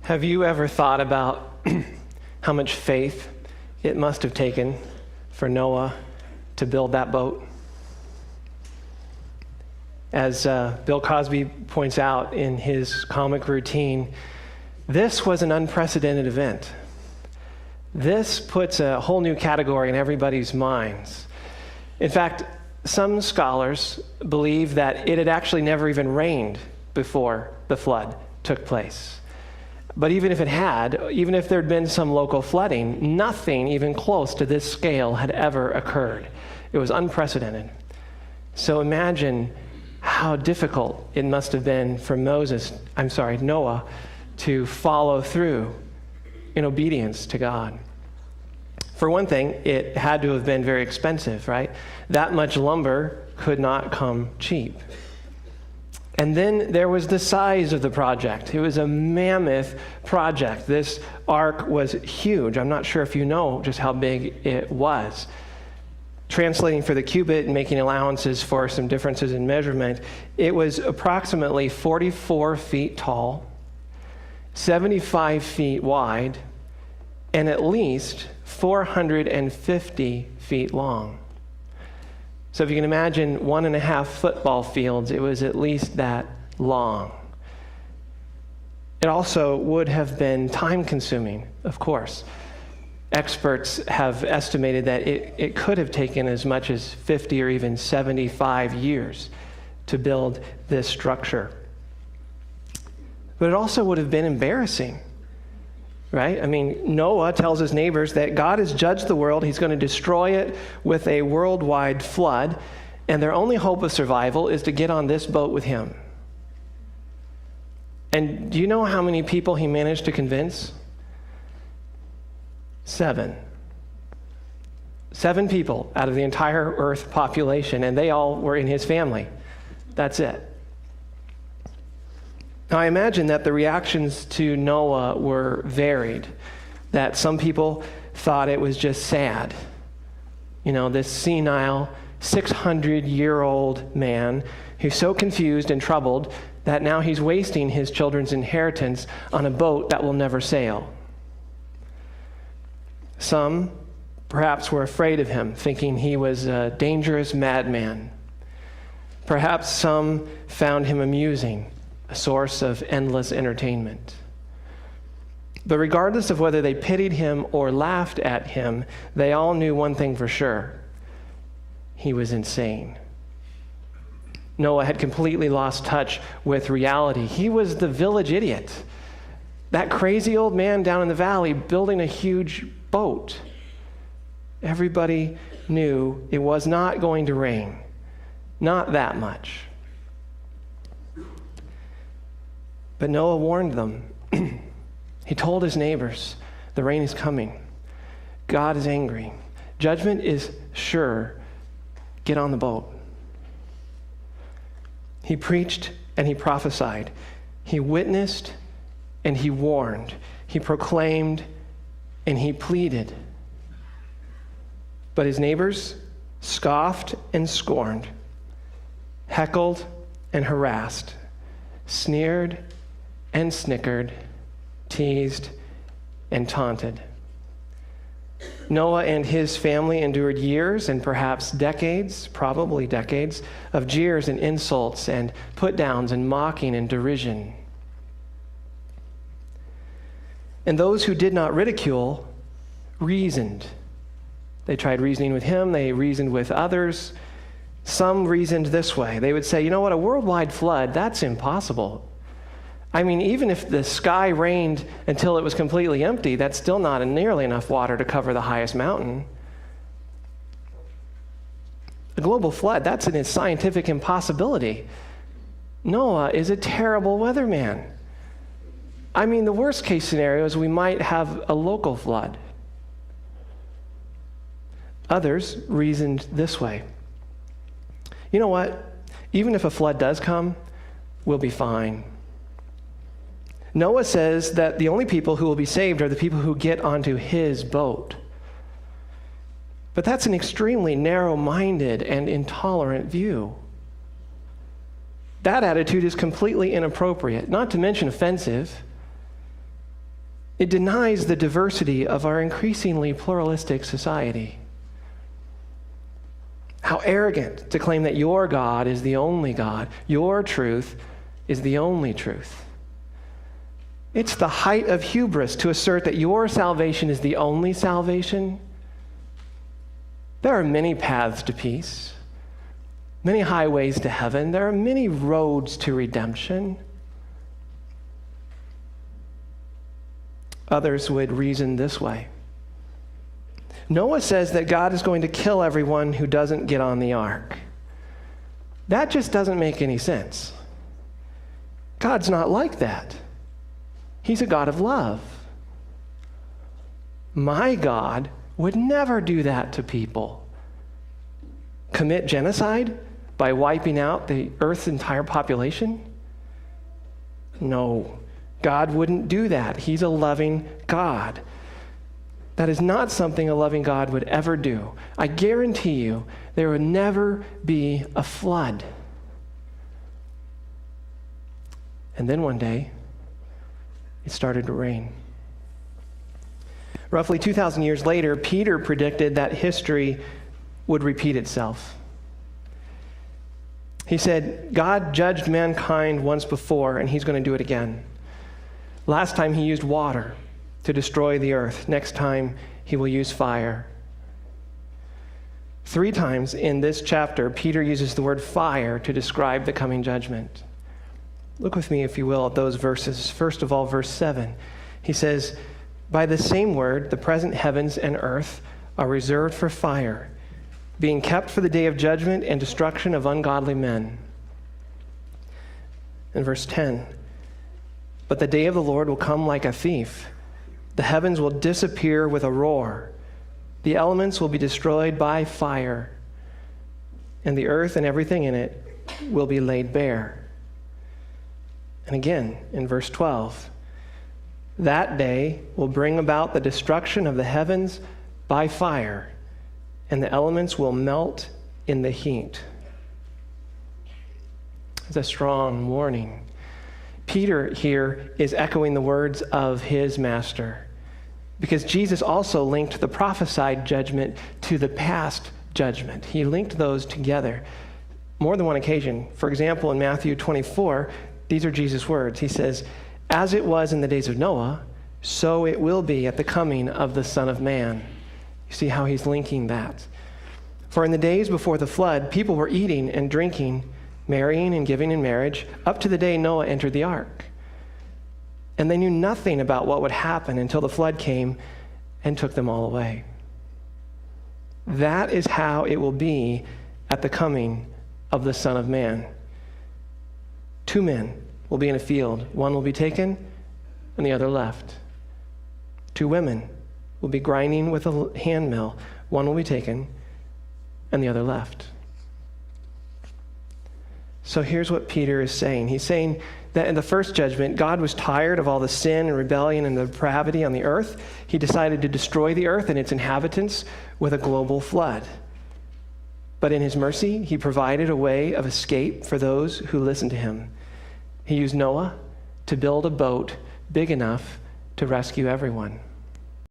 Have you ever thought about how much faith it must have taken for Noah to build that boat? As Bill Cosby points out in his comic routine, this was an unprecedented event. This puts a whole new category in everybody's minds. In fact, some scholars believe that it had actually never even rained before the flood took place. But even if it had, even if there'd been some local flooding, nothing even close to this scale had ever occurred. It was unprecedented. So imagine how difficult it must have been for Noah to follow through in obedience to God. For one thing, it had to have been very expensive, right? That much lumber could not come cheap. And then there was the size of the project. It was a mammoth project. This ark was huge. I'm not sure if you know just how big it was. Translating for the cubit and making allowances for some differences in measurement, it was approximately 44 feet tall, 75 feet wide, and at least 450 feet long. So if you can imagine 1.5 football fields, it was at least that long. It also would have been time-consuming, of course. Experts have estimated that it could have taken as much as 50 or even 75 years to build this structure. But it also would have been embarrassing, right? I mean, Noah tells his neighbors that God has judged the world. He's going to destroy it with a worldwide flood, and their only hope of survival is to get on this boat with him. And do you know how many people he managed to convince? 7. 7 people out of the entire Earth population, and they all were in his family. That's it. Now, I imagine that the reactions to Noah were varied, that some people thought it was just sad. You know, this senile, 600-year-old man who's so confused and troubled that now he's wasting his children's inheritance on a boat that will never sail. Some perhaps were afraid of him, thinking he was a dangerous madman. Perhaps some found him amusing, a source of endless entertainment. But regardless of whether they pitied him or laughed at him, they all knew one thing for sure: he was insane. Noah had completely lost touch with reality. He was the village idiot, that crazy old man down in the valley building a huge boat. Everybody knew it was not going to rain, not that much. But Noah warned them. He told his neighbors, the rain is coming. God is angry. Judgment is sure. Get on the boat. He preached and he prophesied. He witnessed and he warned. He proclaimed and he pleaded. But his neighbors scoffed and scorned, heckled and harassed, sneered and snickered, teased and taunted. Noah and his family endured years and perhaps decades, probably decades, of jeers and insults and put-downs and mocking and derision. And those who did not ridicule reasoned. They tried reasoning with him. They reasoned with others. Some reasoned this way. They would say, you know what, a worldwide flood, that's impossible. I mean, even if the sky rained until it was completely empty, that's still not nearly enough water to cover the highest mountain. A global flood, that's a scientific impossibility. Noah is a terrible weatherman. I mean, the worst case scenario is we might have a local flood. Others reasoned this way. You know what? Even if a flood does come, we'll be fine. Noah says that the only people who will be saved are the people who get onto his boat. But that's an extremely narrow-minded and intolerant view. That attitude is completely inappropriate, not to mention offensive. It denies the diversity of our increasingly pluralistic society. How arrogant to claim that your God is the only God, your truth is the only truth. It's the height of hubris to assert that your salvation is the only salvation. There are many paths to peace, many highways to heaven. There are many roads to redemption. Others would reason this way. Noah says that God is going to kill everyone who doesn't get on the ark. That just doesn't make any sense. God's not like that. He's a God of love. My God would never do that to people. Commit genocide by wiping out the earth's entire population? No, God wouldn't do that. He's a loving God. That is not something a loving God would ever do. I guarantee you there would never be a flood. And then one day, it started to rain. Roughly 2,000 years later, Peter predicted that history would repeat itself. He said, God judged mankind once before, and he's going to do it again. Last time he used water to destroy the earth. Next time he will use fire. 3 times in this chapter, Peter uses the word fire to describe the coming judgment. Look with me, if you will, at those verses. First of all, verse 7. He says, by the same word, the present heavens and earth are reserved for fire, being kept for the day of judgment and destruction of ungodly men. In verse 10, but the day of the Lord will come like a thief. The heavens will disappear with a roar. The elements will be destroyed by fire, and the earth and everything in it will be laid bare. And again, in verse 12, that day will bring about the destruction of the heavens by fire, and the elements will melt in the heat. It's a strong warning. Peter here is echoing the words of his master, because Jesus also linked the prophesied judgment to the past judgment. He linked those together more than one occasion. For example, in Matthew 24, these are Jesus' words. He says, as it was in the days of Noah, so it will be at the coming of the Son of Man. You see how he's linking that. For in the days before the flood, people were eating and drinking, marrying and giving in marriage, up to the day Noah entered the ark. And they knew nothing about what would happen until the flood came and took them all away. That is how it will be at the coming of the Son of Man. 2 men will be in a field. One will be taken and the other left. 2 women will be grinding with a hand mill. One will be taken and the other left. So here's what Peter is saying. He's saying that in the first judgment, God was tired of all the sin and rebellion and the depravity on the earth. He decided to destroy the earth and its inhabitants with a global flood. But in his mercy, he provided a way of escape for those who listened to him. He used Noah to build a boat big enough to rescue everyone.